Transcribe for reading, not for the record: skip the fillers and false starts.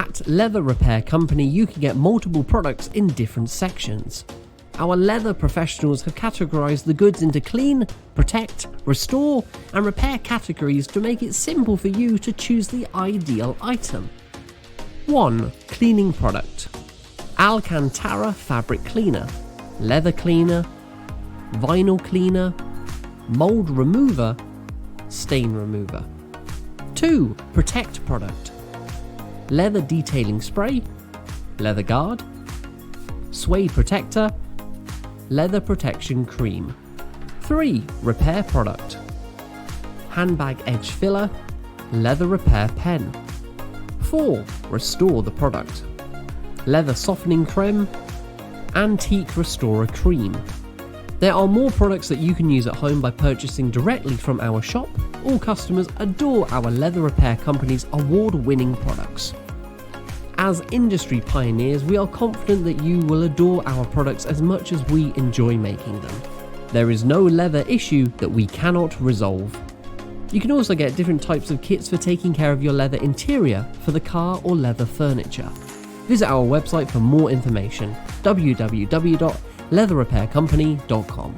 At Leather Repair Company, you can get multiple products in different sections. Our leather professionals have categorized the goods into clean, protect, restore, and repair categories to make it simple for you to choose the ideal item. 1. Cleaning product. Alcantara fabric cleaner, leather cleaner, vinyl cleaner, mold remover, stain remover. 2. Protect product. Leather detailing spray, leather guard, suede protector, leather protection cream. 3. Repair product. Handbag edge filler, leather repair pen. 4. Restore the product. Leather softening creme, antique restorer cream. There are more products that you can use at home by purchasing directly from our shop. All customers adore our Leather Repair Company's award-winning products. As industry pioneers, we are confident that you will adore our products as much as we enjoy making them. There is no leather issue that we cannot resolve. You can also get different types of kits for taking care of your leather interior for the car or leather furniture. Visit our website for more information: www.leatherrepaircompany.com.